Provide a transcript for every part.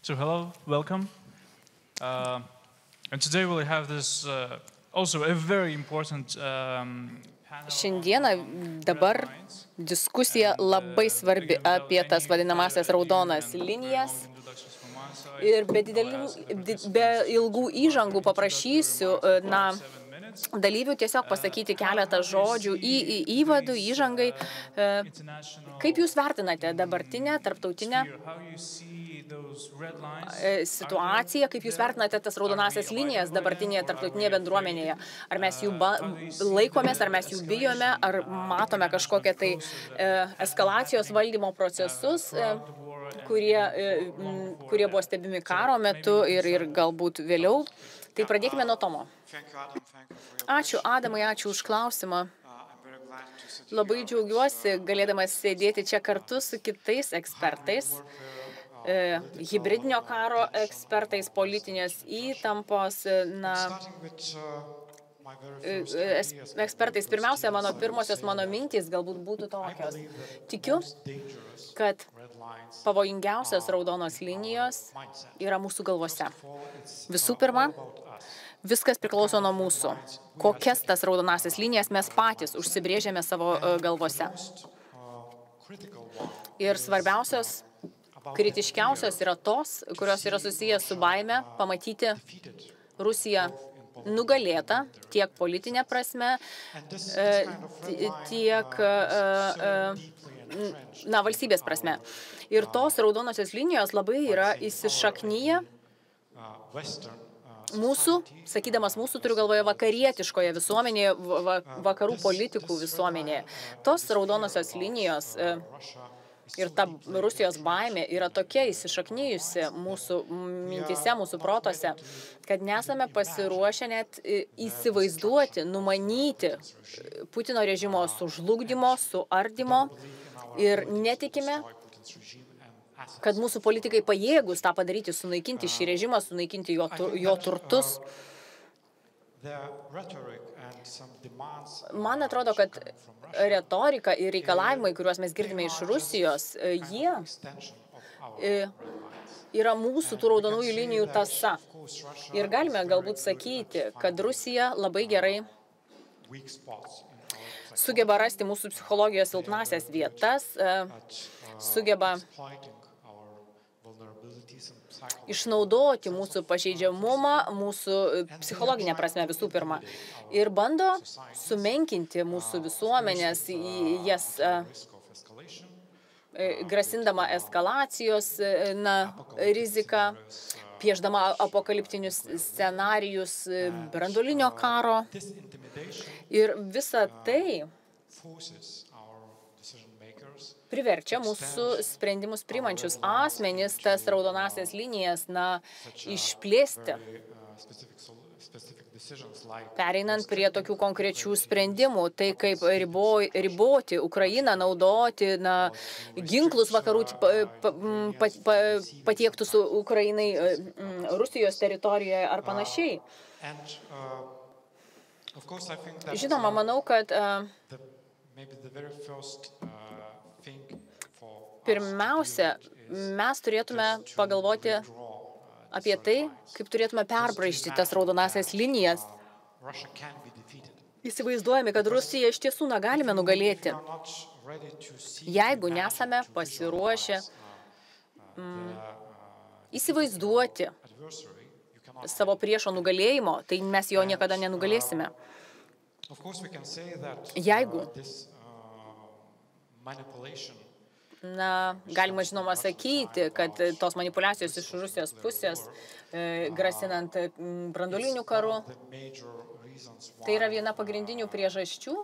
So hello, welcome. And today we'll have this also a very important Šiandieną dabar diskusija labai svarbi apie tas vadinamasias raudonas linijas. Ir be ilgų įžangų paprašysiu dalyvių tiesiog pasakyti keletą žodžių įvadų, įžangai. Kaip jūs vertinate dabartinę tarptautinę situaciją, kaip jūs vertinate tas raudonasias linijas dabartinėje tarptautinėje bendruomenėje? Ar mes jų laikomės, ar mes jų bijome, ar matome kažkokią tai eskalacijos valdymo procesus, kurie buvo stebimi karo metu ir galbūt vėliau? Tai pradėkime nuo Tomo. Ačiū, Adamai, ačiū už klausimą. Labai džiaugiuosi galėdamas sėdėti čia kartu su kitais ekspertais, hibridinio karo ekspertais, politinės įtampos, ekspertais. Pirmiausia, pirmosios mano mintys galbūt būtų tokios. Tikiu, kad pavojingiausios raudonos linijos yra mūsų galvose. Visų pirma, viskas priklauso nuo mūsų. Kokias tas raudonasias linijas mes patys užsibrėžėme savo galvose. Ir svarbiausios, kritiškiausios yra tos, kurios yra susijęs su baime pamatyti Rusiją nugalėta tiek politinė prasme, tiek valstybės prasme. Ir tos raudonosios linijos labai yra įsišaknyję mūsų, sakydamas mūsų, turiu galvoje vakarietiškoje visuomenėje, vakarų politikų visuomenėje. Tos raudonosios linijos ir ta Rusijos baimė yra tokia įsišaknyjusi mūsų mintyse, mūsų protuose, kad nesame pasiruošę net įsivaizduoti, numanyti Putino režimo sužlugdymo, suardymo ir netikime, kad mūsų politikai pajėgus tą padaryti, sunaikinti šį režimą, sunaikinti jo turtus. Man atrodo, kad retorika ir reikalavimai, kuriuos mes girdime iš Rusijos, jie yra mūsų tų raudonųjų linijų tąsa. Ir galime galbūt sakyti, kad Rusija labai gerai sugeba rasti mūsų psichologijos silpnasias vietas, sugeba išnaudoti mūsų pažeidžiamumą, mūsų psichologinę prasme visų pirma. Ir bando sumenkinti mūsų visuomenės, jas grasindama eskalacijos riziką, piešdama apokaliptinius scenarijus branduolinio karo. Ir visa tai priverčia mūsų sprendimus priimančius asmenis tas raudonasias linijas išplėsti, pereinant prie tokių konkrečių sprendimų. Tai kaip riboti Ukrainą, naudoti ginklus vakarų patiektus Ukrainai Rusijos teritorijoje ar panašiai. Žinoma, manau, kad pirmiausia, mes turėtume pagalvoti apie tai, kaip turėtume perbraižyti tas raudonasias linijas. Įsivaizduojame, kad Rusiją iš tiesų galime nugalėti. Jeigu nesame pasiruošę įsivaizduoti savo priešo nugalėjimo, tai mes jo niekada nenugalėsime. Jeigu galima žinoma sakyti, kad tos manipulacijos iš Rusijos pusės, grasinant branduoliniu karu, tai yra viena pagrindinių priežasčių,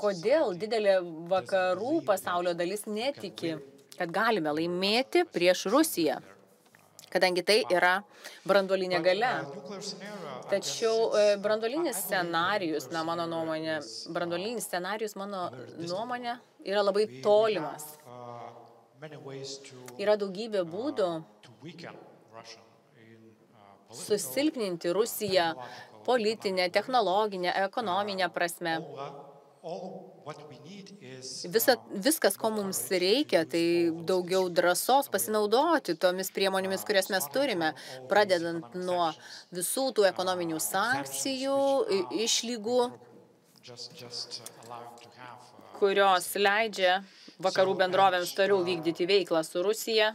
kodėl didelė vakarų pasaulio dalis netiki, kad galime laimėti prieš Rusiją, kadangi tai yra branduolinė galia. Tačiau branduolinis scenarijus, mano nuomonė, yra labai tolimas. Yra daugybė būdų susilpninti Rusiją politinę, technologinę, ekonominę prasme. Viskas, ko mums reikia, tai daugiau drąsos pasinaudoti tomis priemonėmis, kurias mes turime, pradedant nuo visų tų ekonominių sankcijų, išlygų, kurios leidžia vakarų bendrovėms toliau vykdyti veiklą su Rusija.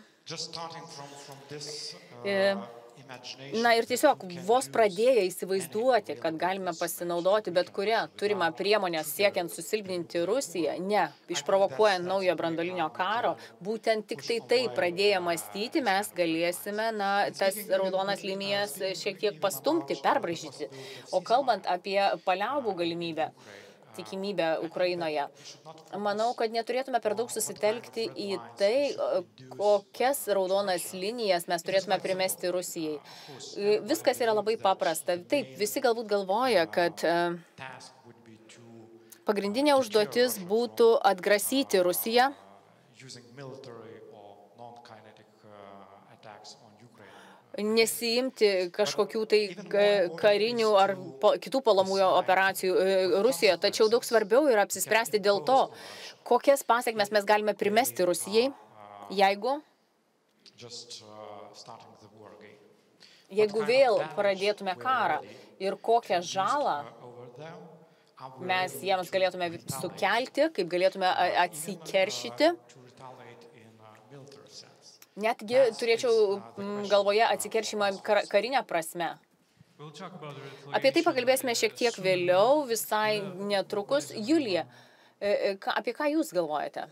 Ir tiesiog vos pradėję įsivaizduoti, kad galime pasinaudoti bet kurią turimą priemonę siekiant susilpninti Rusiją, išprovokuojant naujo branduolinio karo, būtent tik tai pradėję mąstyti, mes galėsime tas raudonas linijas šiek tiek pastumti, perbraižyti. O kalbant apie paliaubų galimybę, tikimybę Ukrainoje. Manau, kad neturėtume per daug susitelkti į tai, kokias raudonas linijas mes turėtume primesti Rusijai. Viskas yra labai paprasta. Taip, visi galbūt galvoja, kad pagrindinė užduotis būtų atgrasyti Rusiją, nesiimti kažkokių tai karinių ar kitų puolamųjų operacijų Rusijoje, tačiau daug svarbiau yra apsispręsti dėl to, kokias pasekmes mes galime primesti Rusijai, jeigu vėl pradėtume karą ir kokią žalą mes jiems galėtume sukelti, kaip galėtume atsikeršyti. Netgi turėčiau galvoje atsikeršimą karinę prasme. Apie tai pakalbėsime šiek tiek vėliau, visai netrukus. Julija, apie ką jūs galvojate?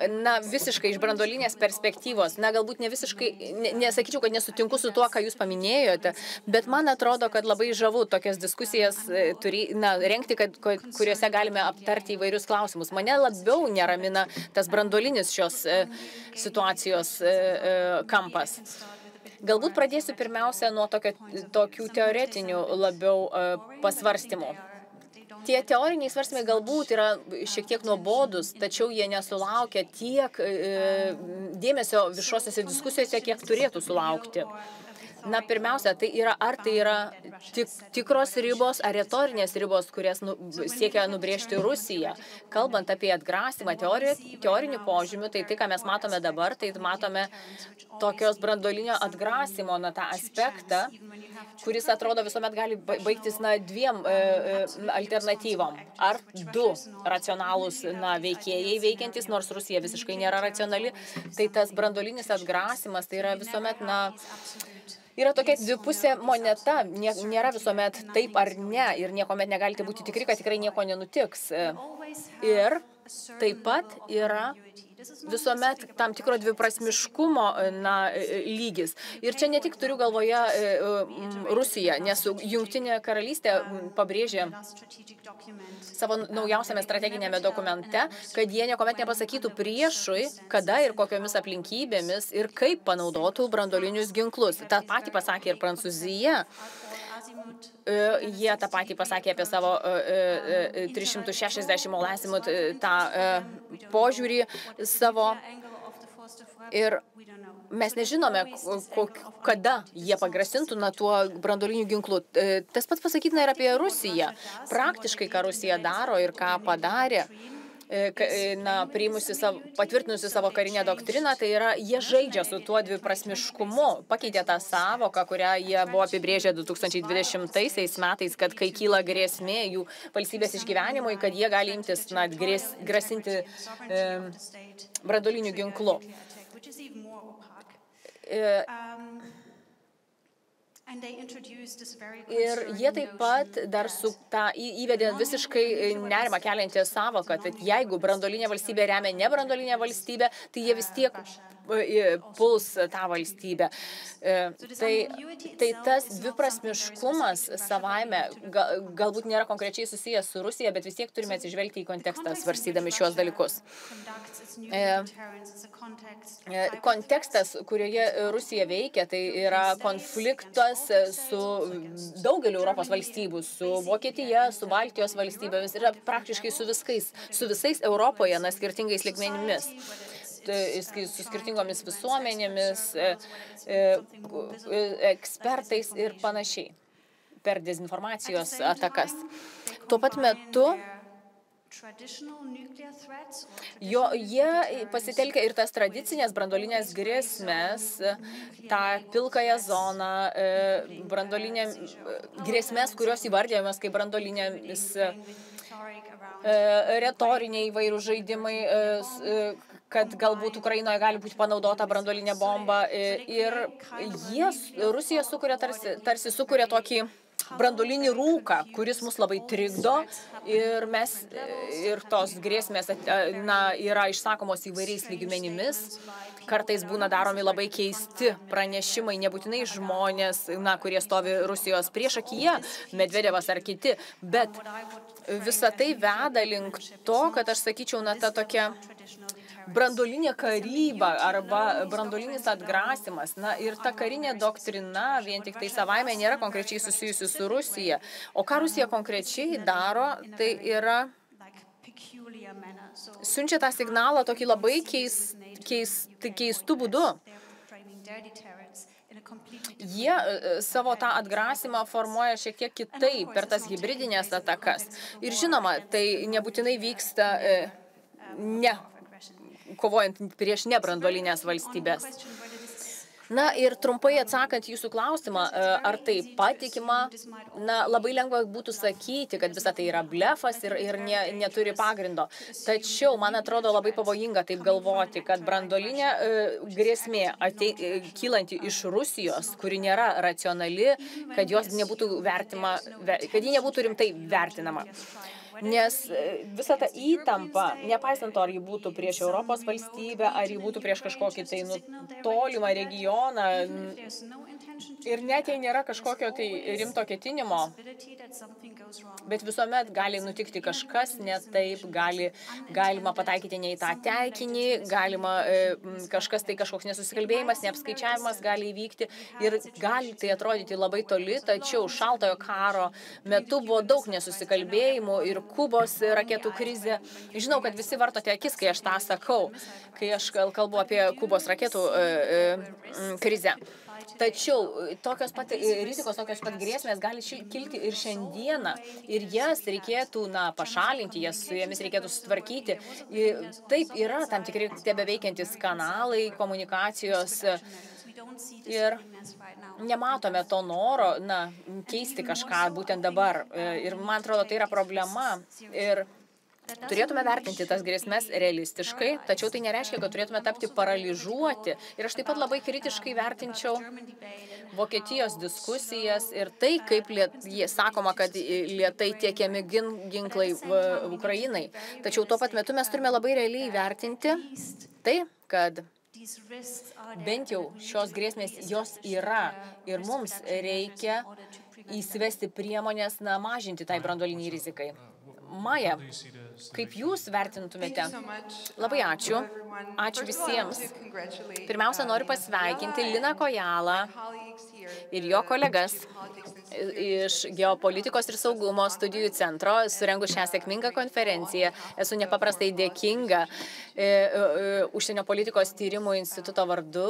Visiškai iš branduolinės perspektyvos. Galbūt ne visiškai, nesakyčiau, kad nesutinku su tuo, ką jūs paminėjote, bet man atrodo, kad labai žavu tokias diskusijas rengti, kuriuose galime aptarti įvairius klausimus. Mane labiau neramina tas branduolinis šios situacijos kampas. Galbūt pradėsiu pirmiausia nuo tokių teoretinių labiau pasvarstymų. Tie teoriniai svarstymai galbūt yra šiek tiek nuobodus, tačiau jie nesulaukia tiek dėmesio viešosiose diskusijose, kiek turėtų sulaukti. Pirmiausia, ar tai yra tikros ribos ar retorinės ribos, kurias siekia nubrėžti Rusija. Kalbant apie atgrasymą teorinių požymių, tai ką mes matome dabar, tai matome tokios branduolinio atgrasymo tą aspektą, kuris atrodo visuomet gali baigtis dviem alternatyvom. Ar du racionalūs veikėjai veikiantys, nors Rusija visiškai nėra racionali, tai tas branduolinis atgrasymas tai yra visuomet yra tokia dvipusė moneta, nėra visuomet taip ar ne, ir niekuomet negalite būti tikri, kad tikrai nieko nenutiks. Ir taip pat yra visuomet tam tikro dviprasmiškumo lygis. Ir čia ne tik turiu galvoje Rusiją, nes Jungtinė karalystė pabrėžė savo naujausiame strateginėme dokumente, kad jie niekuomet nepasakytų priešui, kada ir kokiomis aplinkybėmis ir kaip panaudotų branduolinius ginklus. Ta patį pasakė ir Prancūzija. Jie tą patį pasakė apie savo 360 Asimov tą požiūrį savo. Ir mes nežinome, kada jie pagrasintų tuo branduoliniu ginklu. Tas pats pasakytina ir apie Rusiją. Praktiškai, ką Rusija daro ir ką padarė, patvirtinusi savo karinę doktriną, tai yra, jie žaidžia su tuo dviprasmiškumu, pakeitė tą savoką, kurią jie buvo apibrėžę 2020 metais, kad kai kyla grėsmė jų valstybės išgyvenimui, kad jie gali imtis grasinti branduoliniu ginklu. Ir jie taip pat dar įvedė visiškai nerimą keliantį savoką, kad jeigu branduolinė valstybė remia nebranduolinę valstybę, tai jie vis tiek puls tą valstybę. Tai tas dviprasmiškumas savaime galbūt nėra konkrečiai susijęs su Rusija, bet vis tiek turime atsižvelgti į kontekstą, svarstydami šios dalykus. Kontekstas, kurioje Rusija veikia, tai yra konfliktas su daugeliu Europos valstybių, su Vokietija, su Baltijos valstybėmis ir praktiškai su visais Europoje, skirtingais lygmenimis, su skirtingomis visuomenėmis, ekspertais ir panašiai. per dezinformacijos atakas. Tuo pat metu jie pasitelkia ir tas tradicinės branduolinės grėsmės, tą pilkąją zoną, grėsmės, kurios įvardėjamos kaip branduolinėmis, retoriniai įvairūs žaidimai, kad galbūt Ukrainoje gali būti panaudota branduolinė bomba. Ir Rusija sukuria tarsi sukuria tokį branduolinį rūką, kuris mus labai trikdo ir tos grėsmės yra išsakomos įvairiais lygmenimis. Kartais būna daromi labai keisti pranešimai, nebūtinai žmonės, kurie stovi Rusijos priešakyje, Medvedevas ar kiti, bet visa tai veda link to, kad aš sakyčiau, ta tokia branduolinė karyba arba branduolinis atgrasimas. Ir ta karinė doktrina vien tik tai savaime nėra konkrečiai susijusi su Rusija. O ką Rusija konkrečiai daro, tai yra siunčia tą signalą tokį labai keistų būdu. Jie savo tą atgrasimą formuoja šiek tiek kitaip per tas hibridinės atakas. Ir žinoma, tai nebūtinai vyksta kovojant prieš nebranduolinės valstybės. Ir trumpai atsakant jūsų klausimą, ar tai patikima, labai lengva būtų sakyti, kad visa tai yra blefas ir neturi pagrindo. Tačiau, man atrodo, labai pavojinga taip galvoti, kad branduolinė grėsmė kylanti iš Rusijos, kuri nėra racionali, kad ji nebūtų rimtai vertinama. Nes visa ta įtampa, nepaisant to, ar ji būtų prieš Europos valstybę, ar ji būtų prieš kažkokį tai tolimą regioną, ir net jei nėra kažkokio tai rimto ketinimo, bet visuomet gali nutikti kažkas ne taip, galima pataikyti ne į tą taikinį, galima kažkoks nesusikalbėjimas, neapskaičiavimas gali įvykti ir gali tai atrodyti labai toli, tačiau šaltojo karo metu buvo daug nesusikalbėjimų ir Kubos raketų krizė. Žinau, kad visi vartote akis, kai aš tą sakau, kai aš kalbu apie Kubos raketų krizę. Tačiau tokios pat rizikos, tokios pat grėsmės gali kilti ir šiandieną. Ir jas reikėtų pašalinti, su jomis reikėtų sutvarkyti. Taip yra tam tikri tebeveikiantys kanalai, komunikacijos. Ir nematome to noro keisti kažką būtent dabar. Ir man atrodo, tai yra problema. Ir turėtume vertinti tas grėsmes realistiškai, tačiau tai nereiškia, kad turėtume tapti paralyžuoti. Ir aš taip pat labai kritiškai vertinčiau Vokietijos diskusijas ir tai, kaip jie sakoma, kad lėtai tiekiami ginklai Ukrainai. Tačiau tuo pat metu mes turime labai realiai vertinti tai, kad bent jau šios grėsmės jos yra ir mums reikia įsivesti priemonės mažinti tai branduoliniai rizikai. Maja, kaip jūs vertintumėte? Labai ačiū. Ačiū visiems. Pirmiausia, noriu pasveikinti Liną Kojalą ir jo kolegas iš Geopolitikos ir saugumo studijų centro, surengus šią sėkmingą konferenciją. Esu nepaprastai dėkinga Užsienio politikos tyrimų instituto vardu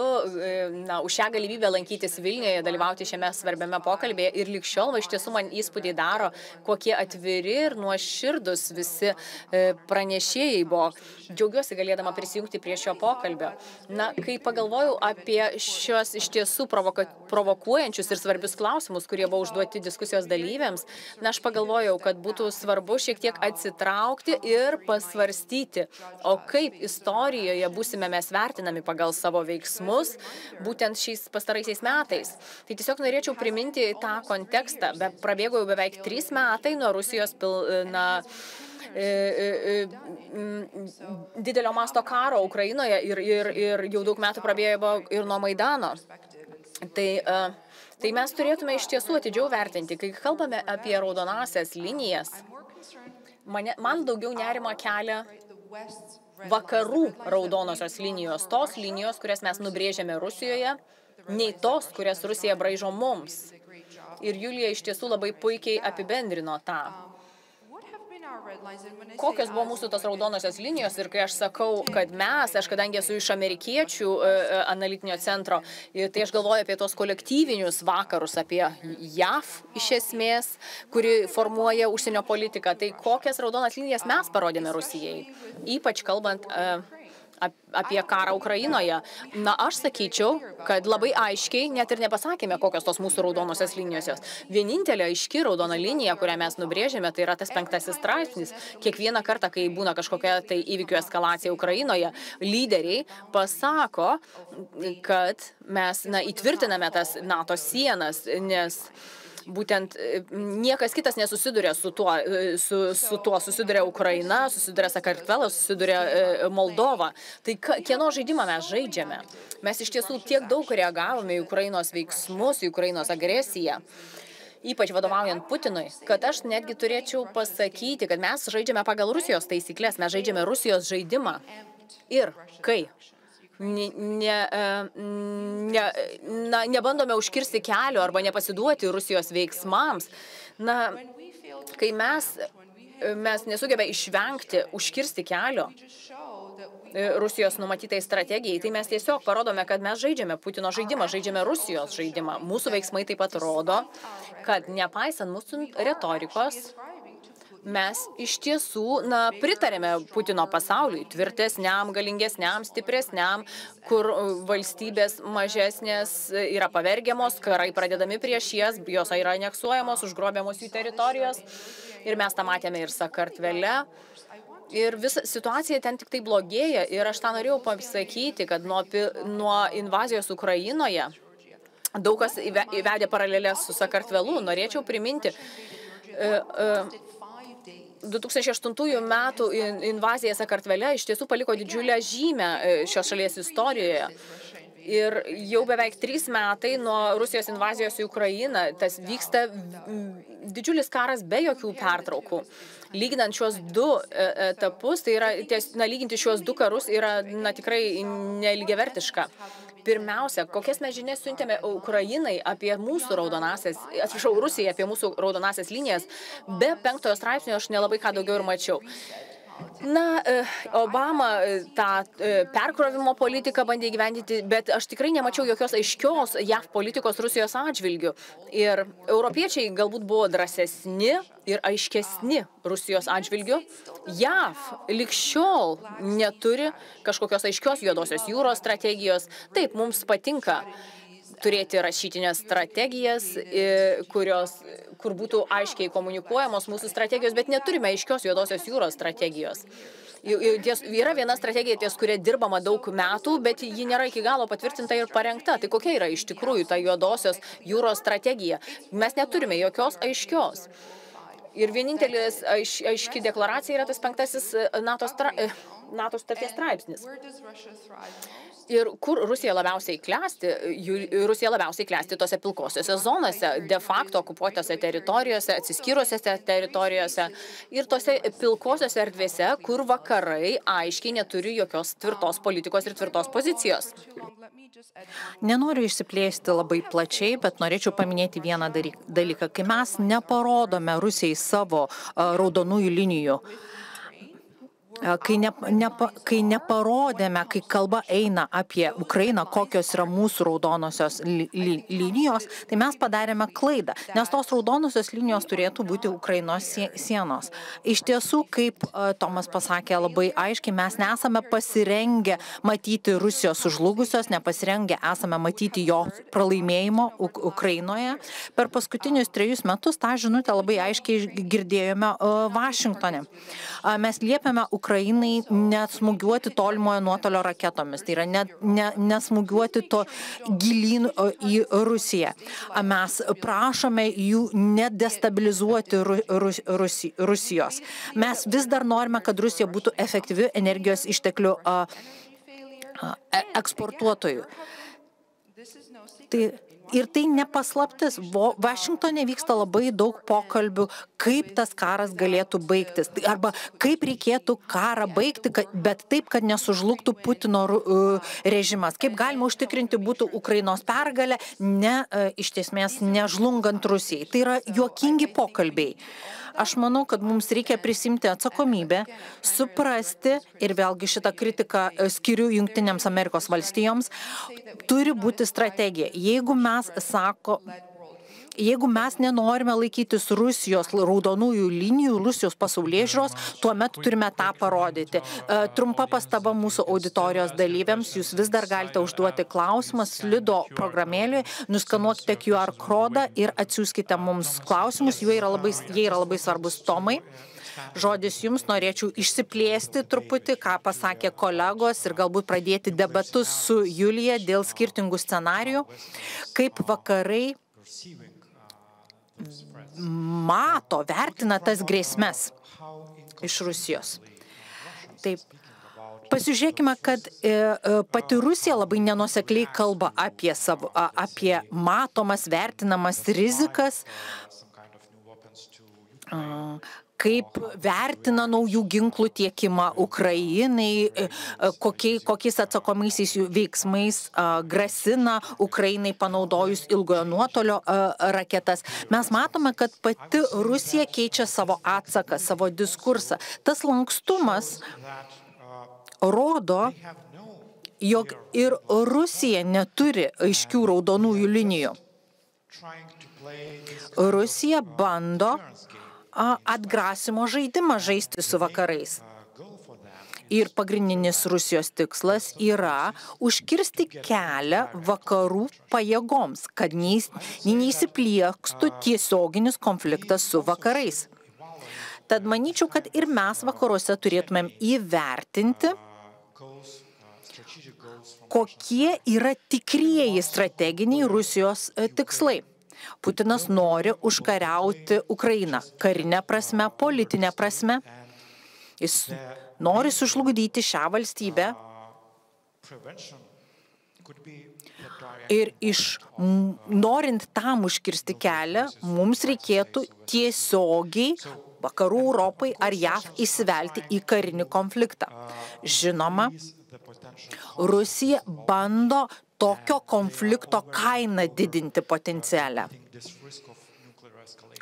už šią galimybę lankytis Vilniuje, dalyvauti šiame svarbiame pokalbėje. Ir lig šiol iš tiesų man įspūdį daro, kokie atviri ir nuoširdus visi pranešėjai buvo. Džiaugiuosi galėdama prisijungti prie šio pokalbio. Kai pagalvojau apie šios iš tiesų provokuojančius ir svarbius klausimus, kurie buvo užduoti diskusijos dalyviams, aš pagalvojau, kad būtų svarbu šiek tiek atsitraukti ir pasvarstyti, o kaip istorijoje būsime mes vertinami pagal savo veiksmus būtent šiais pastaraisiais metais. Tai tiesiog norėčiau priminti tą kontekstą. Prabėgo jau beveik 3 metai nuo Rusijos didelio masto karo Ukrainoje ir jau daug metų prabėgo ir nuo Maidano. Tai mes turėtume iš tiesų atidžiau vertinti. Kai kalbame apie raudonąsias linijas, man daugiau nerima kelia vakarų raudonosios linijos, tos linijos, kurias mes nubrėžėme Rusijoje, nei tos, kurias Rusija braižo mums. Ir Julija iš tiesų labai puikiai apibendrino tą. kokios buvo mūsų tos raudonosios linijos ir kai aš sakau, kad aš kadangi esu iš amerikiečių analitinio centro, tai aš galvoju apie tos kolektyvinius vakarus, apie JAV iš esmės, kuri formuoja užsienio politiką, tai kokias raudonas linijas mes parodėme Rusijai, ypač kalbant apie karą Ukrainoje. Na, aš sakyčiau, kad labai aiškiai net ir nepasakėme, kokios tos mūsų raudonosios linijos. Vienintelė aiški raudona linija, kurią mes nubrėžėme, tai yra tas 5 straipsnis. Kiekvieną kartą, kai būna kažkokia tai įvykių eskalacija Ukrainoje, lyderiai pasako, kad mes įtvirtiname tas NATO sienas, nes būtent niekas kitas nesusiduria su tuo, susiduria Ukraina, susiduria Sakartvelas, susiduria Moldova. Tai kieno žaidimą mes žaidžiame? Mes iš tiesų tiek daug reagavome į Ukrainos veiksmus, į Ukrainos agresiją, ypač vadovaujant Putinui, kad aš netgi turėčiau pasakyti, kad mes žaidžiame pagal Rusijos taisyklės, mes žaidžiame Rusijos žaidimą. Ir kai nebandome užkirsti kelio arba nepasiduoti Rusijos veiksmams, kai mes nesugebame išvengti, užkirsti kelio Rusijos numatytai strategijai, tai mes tiesiog parodome, kad mes žaidžiame Putino žaidimą, žaidžiame Rusijos žaidimą. Mūsų veiksmai taip pat rodo, kad nepaisant mūsų retorikos, mes iš tiesų pritarėme Putino pasauliui, tvirtesniam, galingesniam, stipresniam, kur valstybės mažesnės yra pavergiamos, karai pradedami prieš jas, jos yra aneksuojamos, užgrobiamos jų teritorijos. Ir mes tą matėme ir Sakartvele. Ir visa situacija ten tik tai blogėja. Ir aš tą norėjau pasakyti, kad nuo invazijos Ukrainoje daug kas įvedė paralelės su Sakartvelu. Norėčiau priminti 2008 metų invazija Sakartvele iš tiesų paliko didžiulę žymę šios šalies istorijoje. Ir jau beveik 3 metai nuo Rusijos invazijos į Ukrainą, tas vyksta didžiulis karas be jokių pertraukų. Lyginant šios 2 etapus, tai yra, lyginti šios 2 karus yra tikrai nelygiavertiška. Pirmiausia, kokias mes žinias siuntėme Ukrainai apie mūsų Rusijai apie mūsų raudonasias linijas, be 5 straipsnio aš nelabai ką daugiau ir mačiau. Obama tą perkrovimo politiką bandė įgyvendinti, bet aš tikrai nemačiau jokios aiškios JAV politikos Rusijos atžvilgių. Ir europiečiai galbūt buvo drąsesni ir aiškesni Rusijos atžvilgių. JAV lig šiol neturi kažkokios aiškios juodosios jūros strategijos. Taip, mums patinka turėti rašytinės strategijas, kur būtų aiškiai komunikuojamos mūsų strategijos, bet neturime aiškios juodosios jūros strategijos. Yra viena strategija, ties kuria dirbama daug metų, bet ji nėra iki galo patvirtinta ir parengta. Tai kokia yra iš tikrųjų ta juodosios jūros strategija? Mes neturime jokios aiškios. Ir vienintelis aiški deklaracija yra tas 5 NATO sutarties straipsnis. Ir kur Rusija labiausiai klesti? Rusija labiausiai klesti tose pilkosiose zonose, de facto okupuotose teritorijose, atsiskyrusiose teritorijose ir tose pilkosiose erdvėse, kur vakarai aiškiai neturi jokios tvirtos politikos ir tvirtos pozicijos. Nenoriu išsiplėsti labai plačiai, bet norėčiau paminėti vieną dalyką. Kai mes neparodome Rusijai savo raudonųjų linijų, kai neparodėme, kai kalba eina apie Ukrainą, kokios yra mūsų raudonosios linijos, tai mes padarėme klaidą, nes tos raudonosios linijos turėtų būti Ukrainos sienos. Iš tiesų, kaip Tomas pasakė labai aiškiai, mes nesame pasirengę matyti Rusijos sužlugusios, nepasirengę esame matyti jo pralaimėjimo Ukrainoje. Per paskutinius 3 metus tą žinutę labai aiškiai girdėjome Vašingtone. Mes liepiame Ukrainai nesmūgiuoti tolimojo nuotolio raketomis, tai yra nesmūgiuoti to gilyn į Rusiją. Mes prašome jų nedestabilizuoti Rusijos. Mes vis dar norime, kad Rusija būtų efektyvi energijos išteklių eksportuotojų. Tai Ir tai nepaslaptis. Vašingtone vyksta labai daug pokalbių, kaip tas karas galėtų baigtis. Arba kaip reikėtų karą baigti, bet taip, kad nesužlugtų Putino režimas. Kaip galima užtikrinti būtų Ukrainos pergalę, iš esmės nežlungant Rusijai. Tai yra juokingi pokalbiai. Aš manau, kad mums reikia prisimti atsakomybę, suprasti, ir vėlgi šitą kritiką skiriu Jungtinėms Amerikos valstijoms, turi būti strategija. Jeigu mes nenorime laikytis Rusijos raudonųjų linijų, Rusijos pasaulėžiūros, tuomet turime tą parodyti. Trumpa pastaba mūsų auditorijos dalyviams, jūs vis dar galite užduoti klausimą Slido programėlėje, nuskanuokite QR kodą ir atsiųskite mums klausimus, jie yra labai svarbus. Tomai, žodis jums, norėčiau išsiplėsti truputį, ką pasakė kolegos ir galbūt pradėti debatus su Julija dėl skirtingų scenarijų, kaip vakarai vertina tas grėsmes iš Rusijos. Taip. Pasižiūrėkime, kad pati Rusija labai nenuosekliai kalba apie matomas, vertinamas rizikas, kaip vertina naujų ginklų tiekimą Ukrainai, kokiais atsakomaisiais veiksmais grasina Ukrainai panaudojus ilgojo nuotolio raketas. Mes matome, kad pati Rusija keičia savo atsaką, savo diskursą. Tas lankstumas rodo, jog ir Rusija neturi aiškių raudonųjų linijų. Rusija bando atgrasimo žaidimą žaisti su vakarais. Ir pagrindinis Rusijos tikslas yra užkirsti kelią vakarų pajėgoms, kad neįsipliekstų tiesioginis konfliktas su vakarais. Tad manyčiau, kad ir mes vakaruose turėtumėm įvertinti, kokie yra tikrieji strateginiai Rusijos tikslai. Putinas nori užkariauti Ukrainą karinę prasme, politinę prasme. Jis nori sužlugdyti šią valstybę. Ir norint tam užkirsti kelią, mums reikėtų tiesiogiai vakarų Europai ar JAV įsivelti į karinį konfliktą. Žinoma, Rusija bando tokio konflikto kainą didinti potencialią.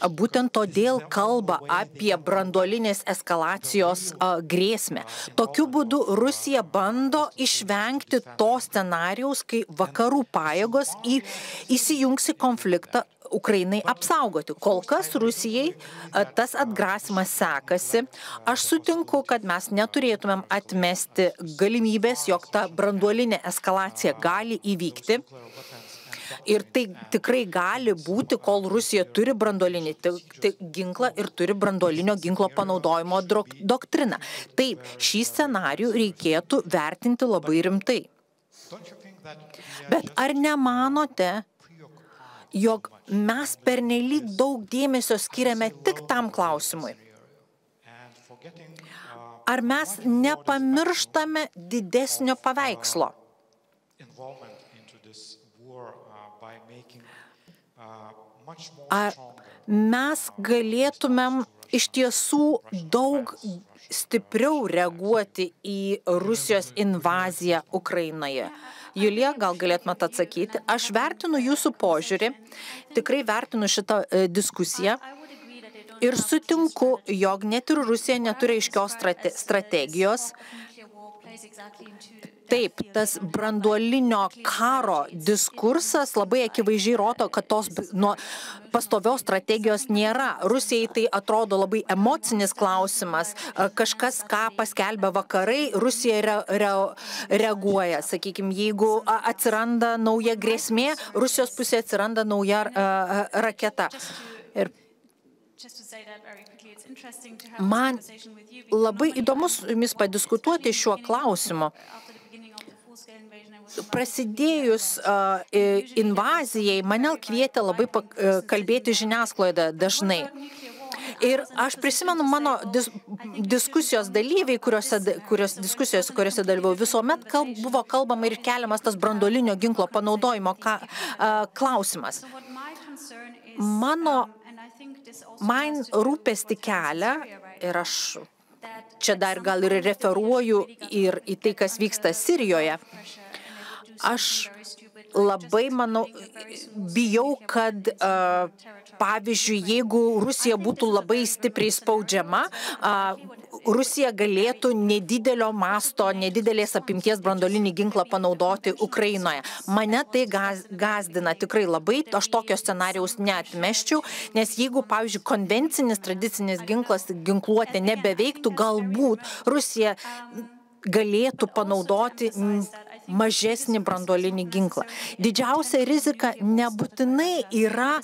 Būtent todėl kalba apie branduolinės eskalacijos grėsmę. Tokiu būdu Rusija bando išvengti to scenarijaus, kai vakarų pajėgos įsijungs į konfliktą Ukrainai apsaugoti. Kol kas Rusijai tas atgrasimas sekasi. Aš sutinku, kad mes neturėtumėm atmesti galimybės, jog ta branduolinė eskalacija gali įvykti. Ir tai tikrai gali būti, kol Rusija turi branduolinį ginklą ir turi branduolinio ginklo panaudojimo doktriną. Taip, šį scenarijų reikėtų vertinti labai rimtai. Bet ar nemanote, jog mes pernelyg daug dėmesio skiriame tik tam klausimui? Ar mes nepamirštame didesnio paveikslo? Ar mes galėtumėm iš tiesų daug stipriau reaguoti į Rusijos invaziją Ukrainoje? Julija, gal galėtumėte atsakyti? Aš vertinu jūsų požiūrį, tikrai vertinu šitą diskusiją ir sutinku, jog net ir Rusija neturi aiškios strategijos. Taip, tas branduolinio karo diskursas labai akivaizdžiai rodo, kad tos pastovios strategijos nėra. Rusijai tai atrodo labai emocinis klausimas. Kažkas, ką paskelbia vakarai, Rusija reaguoja. Sakykime, jeigu atsiranda nauja grėsmė, Rusijos pusėje atsiranda nauja raketa. Ir man labai įdomu su jumis padiskutuoti šiuo klausimu. Prasidėjus invazijai, mane kvietė labai kalbėti žiniasklaidą dažnai. Ir aš prisimenu mano diskusijos dalyviai, kuriuose dalyvau, visuomet buvo kalbama ir keliamas tas branduolinio ginklo panaudojimo klausimas. Man rūpesti kelia, ir aš čia dar gal ir referuoju ir į tai, kas vyksta Sirijoje, aš labai bijau, kad, pavyzdžiui, jeigu Rusija būtų labai stipriai spaudžiama, Rusija galėtų nedidelio masto, nedidelės apimties branduolinį ginklą panaudoti Ukrainoje. Mane tai gazdina tikrai labai, aš tokio scenarijaus neatmesčiau, nes jeigu, pavyzdžiui, konvencinis, tradicinis ginkluotė nebeveiktų, galbūt Rusija galėtų panaudoti mažesnį branduolinį ginklą. Didžiausia rizika nebūtinai yra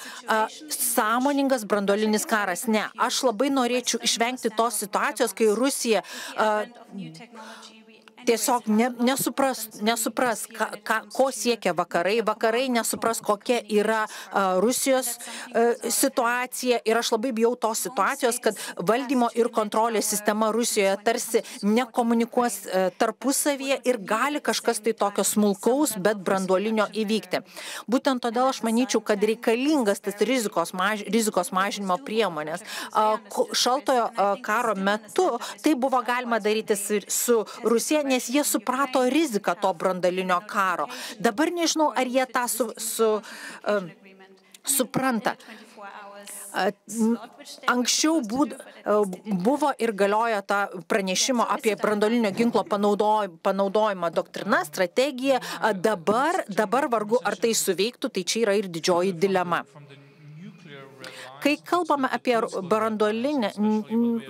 sąmoningas branduolinis karas. Ne, aš labai norėčiau išvengti tos situacijos, kai Rusija tiesiog nesupras, ko siekia vakarai. Vakarai nesupras, kokia yra Rusijos situacija. Ir aš labai bijau tos situacijos, kad valdymo ir kontrolės sistema Rusijoje tarsi nekomunikuos tarpusavyje ir gali kažkas tai tokio smulkaus, bet branduolinio įvykti. Būtent todėl aš manyčiau, kad reikalingas tas rizikos mažinimo priemonės. Šaltojo karo metu tai buvo galima daryti su Rusija, nes jie suprato riziką to branduolinio karo. Dabar nežinau, ar jie tą supranta. Anksčiau buvo ir galiojo ta pranešimo apie branduolinio ginklo panaudojimą doktrina, strategija. Dabar vargu, ar tai suveiktų, tai čia yra ir didžioji dilema. Kai kalbame apie branduolinę,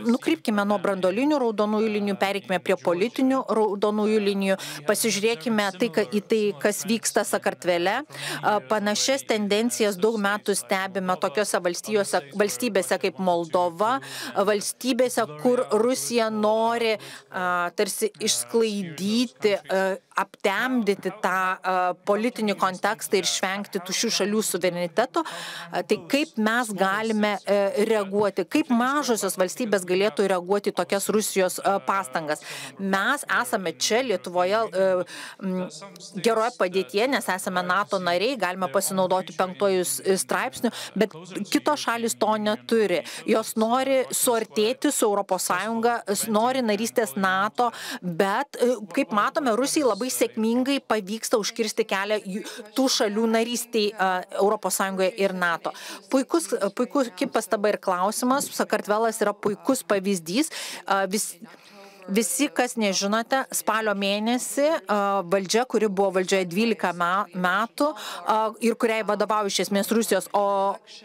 nukrypkime nuo branduolinių raudonųjų linijų, pereikime prie politinių raudonųjų linijų, pasižiūrėkime į tai, kas vyksta Sakartvele. Panašias tendencijas daug metų stebime tokiose valstybėse kaip Moldova, valstybėse, kur Rusija nori tarsi išsklaidyti, aptemdyti tą politinį kontekstą ir išvengti tų šių šalių suvereniteto. Tai kaip mes galime reaguoti, kaip mažosios valstybės galėtų reaguoti į tokias Rusijos pastangas. Mes esame čia Lietuvoje geroje padėtyje, nes esame NATO nariai, galime pasinaudoti 5 straipsniu, bet kitos šalis to neturi. Jos nori suartėti su ES, nori narystės NATO, bet, kaip matome, Rusijai labai sėkmingai pavyksta užkirsti kelią tų šalių narystiai ES ir NATO. Puikus pastaba ir klausimas. Sakartvelas yra puikus pavyzdys. Visi, kas nežinote, spalio mėnesį valdžia, kuri buvo valdžioje 12 metų ir kuriai vadovauja iš esmės Rusijos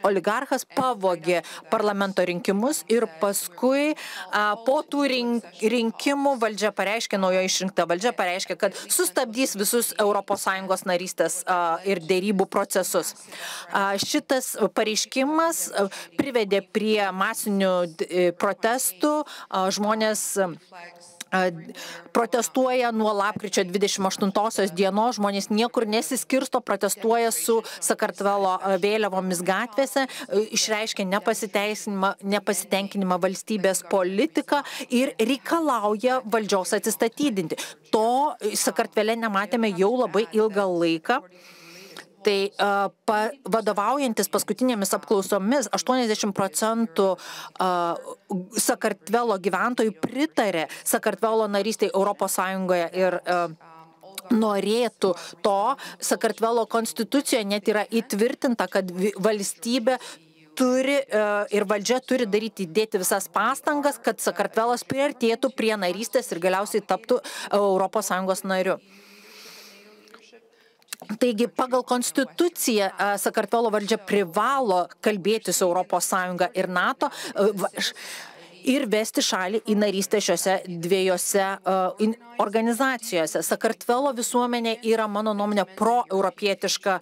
oligarchas, pavogė parlamento rinkimus ir paskui po tų rinkimų naujo išrinkta valdžia pareiškė, kad sustabdys visus ES narystės ir dėrybų procesus. Šitas pareiškimas privedė prie masinių protestų, žmonės protestuoja nuo lapkričio 28 dienos, žmonės niekur nesiskirsto, protestuoja su Sakartvelo vėliavomis gatvėse, išreiškia nepasitenkinimą valstybės politiką ir reikalauja valdžios atsistatydinti. To Sakartvele nematėme jau labai ilgą laiką. Tai vadovaujantis paskutinėmis apklausomis 80% Sakartvelo gyventojų pritarė Sakartvelo narystei ES ir norėtų to. Sakartvelo konstitucijoje net yra įtvirtinta, kad valstybė turi ir valdžia turi dėti visas pastangas, kad Sakartvelas priartėtų prie narystės ir galiausiai taptų ES nariu. Taigi, pagal konstituciją Sakartvelo valdžia privalo kalbėti su ES ir NATO ir vesti šalį į narystę šiuose dviejose organizacijose. Sakartvelo visuomenė yra, mano nuomonė, pro-europietiška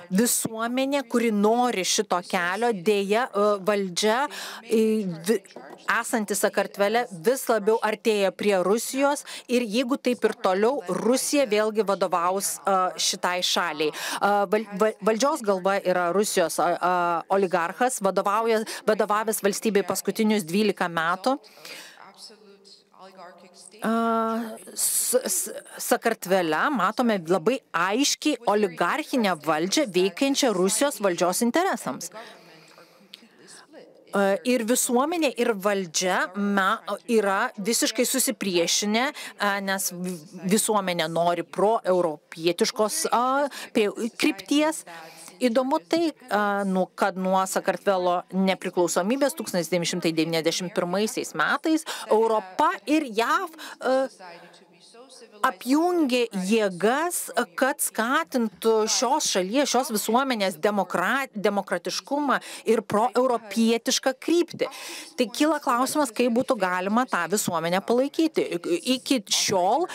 visuomenė, kuri nori šito kelio, dėja valdžia esanti Sakartvele vis labiau artėja prie Rusijos ir jeigu taip ir toliau, Rusija vėlgi vadovaus šitai šaliai. Valdžios galva yra Rusijos oligarchas, vadovavęs valstybei paskutinius 12 metų. Sakartvele matome labai aiškiai oligarchinę valdžią veikiančią Rusijos valdžios interesams. Ir visuomenė, ir valdžia yra visiškai susipriešinę, nes visuomenė nori proeuropietiškos krypties. Įdomu tai, kad nuo Sakartvelo nepriklausomybės 1991 metais Europa ir JAV apjungė jėgas, kad skatintų šios šalies, šios visuomenės demokratiškumą ir proeuropietišką kryptį. Tai kyla klausimas, kaip būtų galima tą visuomenę palaikyti. Iki šiol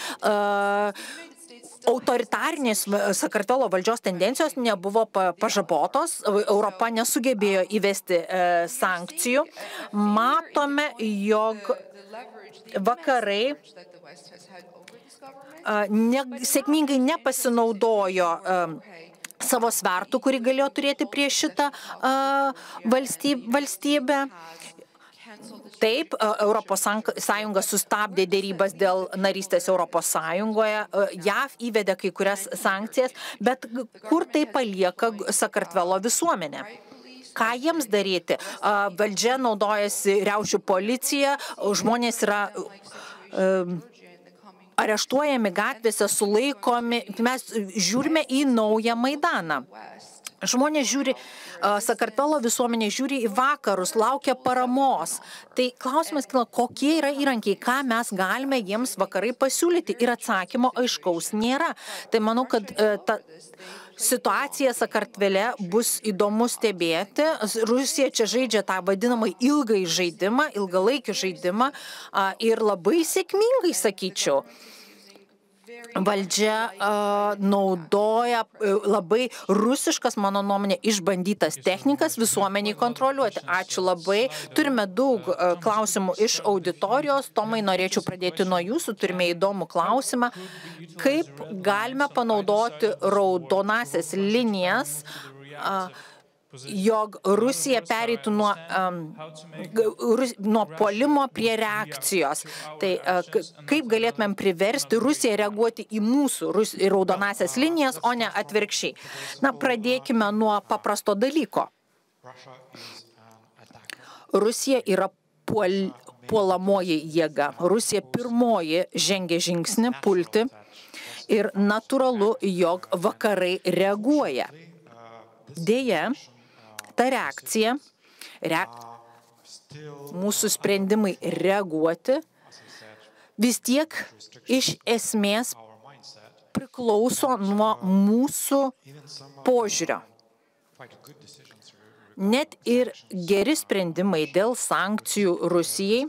autoritarinės Sakartvelo valdžios tendencijos nebuvo pažabotos, Europa nesugebėjo įvesti sankcijų. Matome, jog vakarai sėkmingai nepasinaudojo savo svertų, kurį galėjo turėti prieš šitą valstybę. Taip, Europos Sąjunga sustabdė dėrybas dėl narystės Europos Sąjungoje, JAV įvedė kai kurias sankcijas, bet kur tai palieka Sakartvelo visuomenę? Ką jiems daryti? Valdžia naudojasi riaušių policija, žmonės yra areštuojami gatvėse, sulaikomi, mes žiūrime į naują Maidaną. Žmonės žiūri, Sakartvelo visuomenė žiūri į vakarus, laukia paramos. Tai klausimas kyla, kokie yra įrankiai, ką mes galime jiems vakarai pasiūlyti ir atsakymo aiškaus nėra. Tai manau, kad ta situacija Sakartvele bus įdomu stebėti. Rusija čia žaidžia tą vadinamą ilgai žaidimą, ilgalaikį žaidimą ir labai sėkmingai, sakyčiau. Valdžia naudoja labai rusiškas, mano nuomonė, išbandytas technikas visuomeniai kontroliuoti. Ačiū labai. Turime daug klausimų iš auditorijos. Tomai, norėčiau pradėti nuo jūsų. Turime įdomų klausimą. Kaip galime panaudoti raudonasias linijas, jog Rusija pereitų nuo puolimo prie reakcijos. Tai kaip galėtumėm priversti Rusiją reaguoti į mūsų raudonasias linijas, o ne atvirkščiai. Pradėkime nuo paprasto dalyko. Rusija yra puolamoji jėga. Rusija pirmoji žengia žingsnį pulti ir natūralu, jog vakarai reaguoja. Deja, ta reakcija, mūsų sprendimai reaguoti, vis tiek iš esmės priklauso nuo mūsų požiūrio. Net ir geri sprendimai dėl sankcijų Rusijai,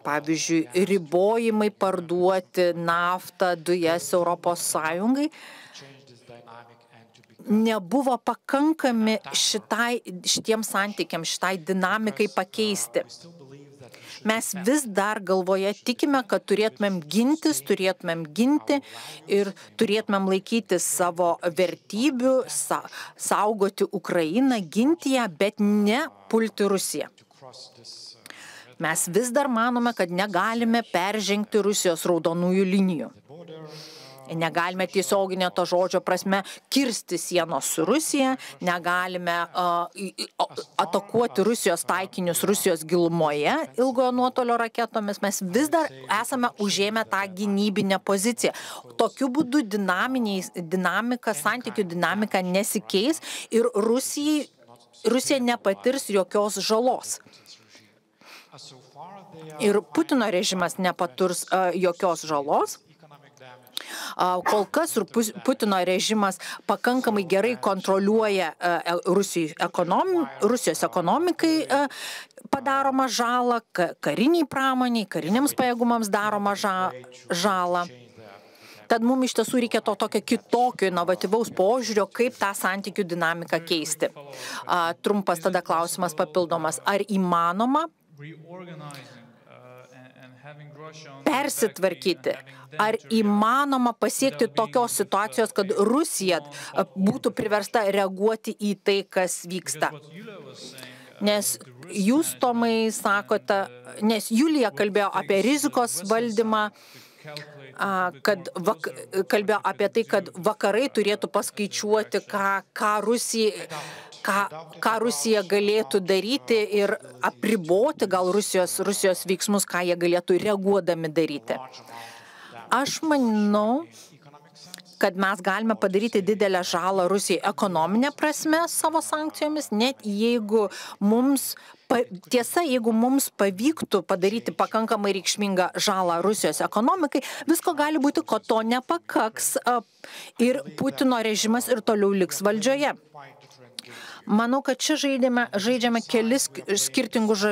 pavyzdžiui, ribojimai parduoti naftą, dujas Europos Sąjungai, nebuvo pakankami šitiems santykiams, šitai dinamikai pakeisti. Mes vis dar galvoje tikime, kad turėtumėm ginti ir turėtumėm laikyti savo vertybių, saugoti Ukrainą, ginti ją, bet ne pulti Rusiją. Mes vis dar manome, kad negalime peržengti Rusijos raudonųjų linijų. Negalime tiesioginė to žodžio prasme kirsti sienos su Rusija, negalime atakuoti Rusijos taikinius Rusijos gilumoje ilgojo nuotolio raketomis. Mes vis dar esame užėmę tą gynybinę poziciją. Tokiu būdu santykių dinamika nesikeis ir Rusija nepatirs jokios žalos. Ir Putino režimas nepatirs jokios žalos. Kol kas Putino režimas pakankamai gerai kontroliuoja Rusijos ekonomikai padaromą žalą, kariniai pramoniai, kariniams pajėgumams daromą žalą. Tad mums iš tiesų reikia to tokio kitokio inovatyvaus požiūrio, kaip tą santykių dinamiką keisti. Trumpas tada klausimas papildomas. Ar įmanoma persitvarkyti? Ar įmanoma pasiekti tokios situacijos, kad Rusija būtų priversta reaguoti į tai, kas vyksta? Nes jūs, Tomai, sakote, nes Julija kalbėjo apie rizikos valdymą, kalbėjo apie tai, kad vakarai turėtų paskaičiuoti, ką Rusija galėtų daryti ir apriboti gal Rusijos veiksmus, ką jie galėtų reaguodami daryti. Aš manau, kad mes galime padaryti didelę žalą Rusijai ekonominė prasme savo sankcijomis, net jeigu mums pavyktų padaryti pakankamai reikšmingą žalą Rusijos ekonomikai, visko gali būti, ko to nepakaks ir Putino režimas ir toliau liks valdžioje. Manau, kad čia žaidžiame kelis skirtingus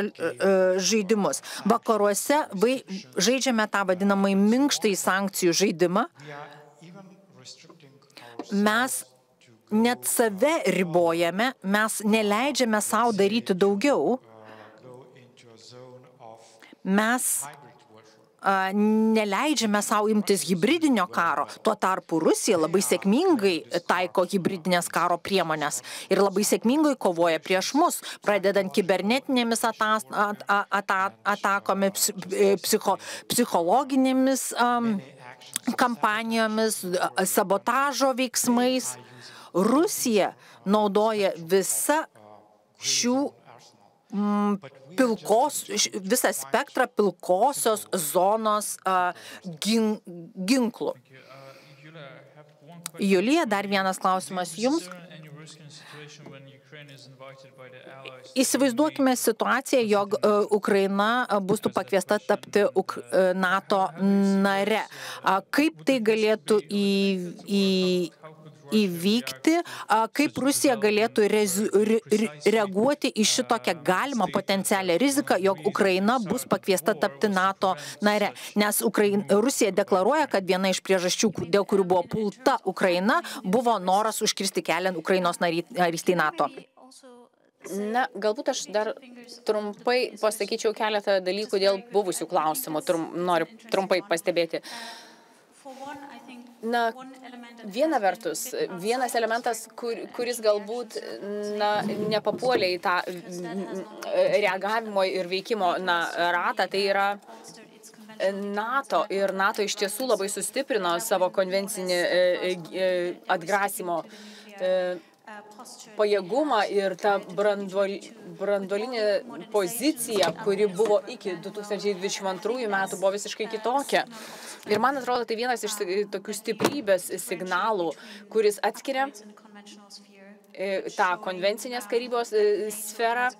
žaidimus. Vakaruose žaidžiame tą vadinamai minkštąjį sankcijų žaidimą. Mes net save ribojame, mes neleidžiame savo daryti daugiau. Mes neleidžiame savo imtis hibridinio karo. Tuo tarpu Rusija labai sėkmingai taiko hibridinės karo priemonės ir labai sėkmingai kovoja prieš mus, pradedant kibernetinėmis atakomis, psichologinėmis kampanijomis, sabotažo veiksmais. Rusija naudoja visą visą spektrą pilkosios zonos ginklų. Julija, dar vienas klausimas jums. Įsivaizduokime situaciją, jog Ukraina bus pakviesta tapti NATO nare. Kaip tai galėtų įvykti, kaip Rusija galėtų reaguoti į šitokią galimą potencialią riziką, jog Ukraina bus pakviesta tapti NATO nare. Nes Rusija deklaruoja, kad viena iš priežasčių, dėl kurių buvo pulta Ukraina, buvo noras užkirsti kelią Ukrainos narystei NATO. Na, galbūt aš dar trumpai pasakyčiau keletą dalykų dėl buvusių klausimų. Noriu trumpai pastebėti. Na, viena vertus, vienas elementas, kuris galbūt nepapuolė į tą reagavimo ir veikimo ratą, tai yra NATO. Ir NATO iš tiesų labai sustiprino savo konvencinį atgrasimo pajėgumą ir tą branduolinę poziciją, kuri buvo iki 2022 metų, buvo visiškai kitokia. Ir man atrodo, tai vienas iš tokių stiprybės signalų, kuris atskiria tą konvencinės karybos sferą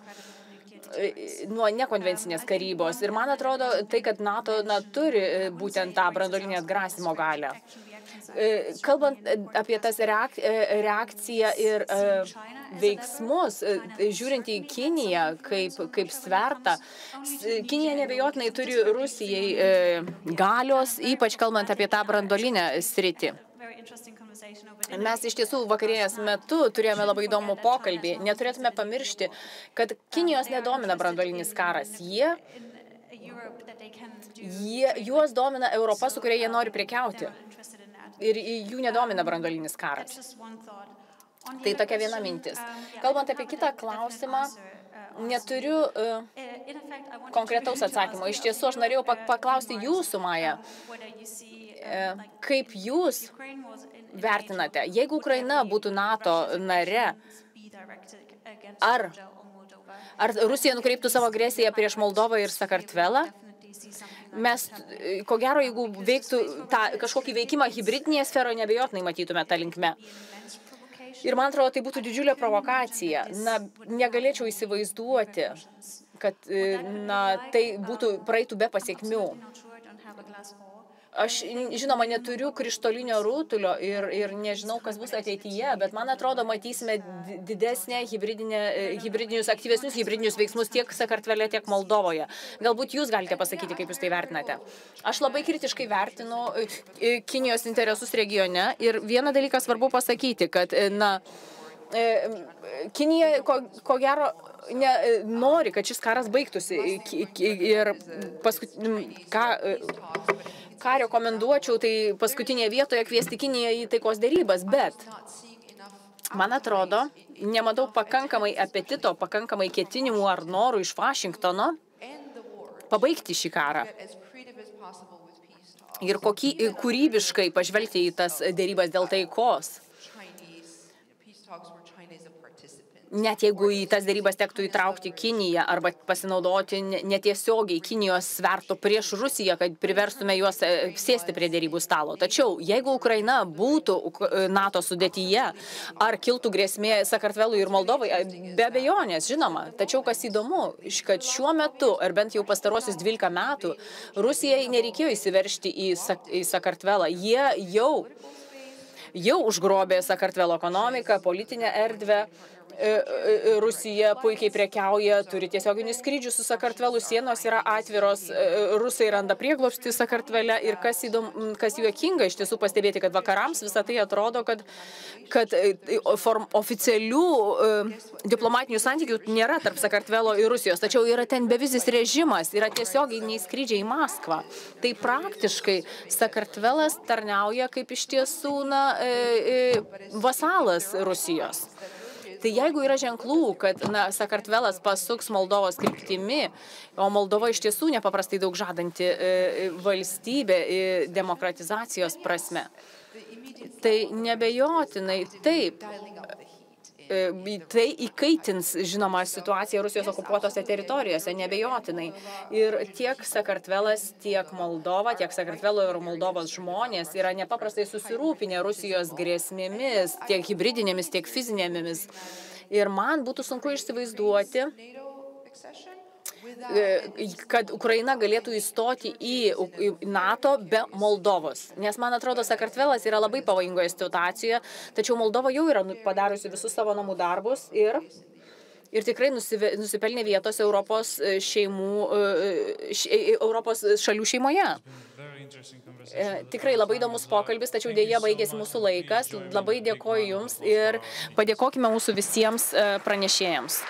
nuo nekonvencinės karybos. Ir man atrodo, tai, kad NATO turi būtent tą branduolinę atgrasimo galią. Kalbant apie tas reakciją ir veiksmus, žiūrint į Kiniją kaip svertą, Kinija neabejotinai turi Rusijai galios, ypač kalbant apie tą branduolinę sritį. Mes iš tiesų vakarienės metu turėjome labai įdomų pokalbį. Neturėtume pamiršti, kad Kinijos nedomina branduolinis karas. Juos domina Europa, su kuria jie nori prekiauti. Ir jų nedomina branduolinis karas. Tai tokia viena mintis. Kalbant apie kitą klausimą, neturiu konkretaus atsakymo. Iš tiesų, aš norėjau paklausti jūsų, Maja, kaip jūs vertinate, jeigu Ukraina būtų NATO nare, ar Rusija nukreiptų savo agresiją prieš Moldovą ir Sakartvelą? Mes, ko gero, jeigu veiktų kažkokį veikimą hibridinėje sferoje, neabejotinai matytume tą linkme. Ir man atrodo, tai būtų didžiulė provokacija. Negalėčiau įsivaizduoti, kad tai praeitų be pasiekmių. Aš, žinoma, neturiu krištolinio rutulio ir nežinau, kas bus ateityje, bet man atrodo, matysime didesnę hibridinius, aktyvesnius hibridinius veiksmus tiek Sakartvele, tiek Moldovoje. Galbūt jūs galite pasakyti, kaip jūs tai vertinate. Aš labai kritiškai vertinu Kinijos interesus regione ir vieną dalyką svarbu pasakyti, kad, Kinija, ko gero, nori, kad šis karas baigtųsi ir ką rekomenduočiau, tai paskutinėje vietoje kviesti Kiniją į taikos dėrybas, bet man atrodo, nematau pakankamai apetito, pakankamai ketinimų ar norų iš Vašingtono pabaigti šį karą. Ir kūrybiškai pažvelgti į tas dėrybas dėl taikos. Net jeigu į tas dėrybas tektų įtraukti Kiniją arba pasinaudoti netiesiogiai Kinijos sverto prieš Rusiją, kad priverstume juos sėsti prie dėrybų stalo. Tačiau, jeigu Ukraina būtų NATO sudėtyje, ar kiltų grėsmė Sakartvelui ir Moldovai, be abejonės, žinoma. Tačiau, kas įdomu, kad šiuo metu, ar bent jau pastaruosius 12 metų, Rusijai nereikėjo įsiveržti į Sakartvelą. Jie jau užgrobė Sakartvelo ekonomiką, politinę erdvę. Rusija puikiai prekiauja, turi tiesioginius skrydžius su Sakartvelu, sienos yra atviros, rusai randa prieglobstį Sakartvele ir kas juokinga iš tiesų pastebėti, kad vakarams visą tai atrodo, kad oficialių diplomatinių santykių nėra tarp Sakartvelo ir Rusijos, tačiau yra ten bevizis režimas, yra tiesioginiai skrydžiai į Maskvą. Tai praktiškai Sakartvelas tarnauja kaip iš tiesų vasalas Rusijos. Tai jeigu yra ženklų, kad Sakartvelas pasuks Moldovos kryptimi, o Moldova iš tiesų nepaprastai daug žadanti valstybė demokratizacijos prasme, tai nebejotinai taip. Tai įkaitins, žinoma, situaciją Rusijos okupuotose teritorijose, nebejotinai. Ir tiek Sakartvelas, tiek Moldova, tiek Sakartvelo ir Moldovos žmonės yra nepaprastai susirūpinę Rusijos grėsmėmis, tiek hibridinėmis, tiek fizinėmis. Ir man būtų sunku įsivaizduoti, kad Ukraina galėtų įstoti į NATO be Moldovos. Nes, man atrodo, Sakartvelas yra labai pavojingoje situacijoje, tačiau Moldova jau yra padariusi visus savo namų darbus ir tikrai nusipelnė vietos Europos šalių šeimoje. Tikrai labai įdomus pokalbis, tačiau dėja baigėsi mūsų laikas. Labai dėkoju Jums ir padėkokime mūsų visiems pranešėjams.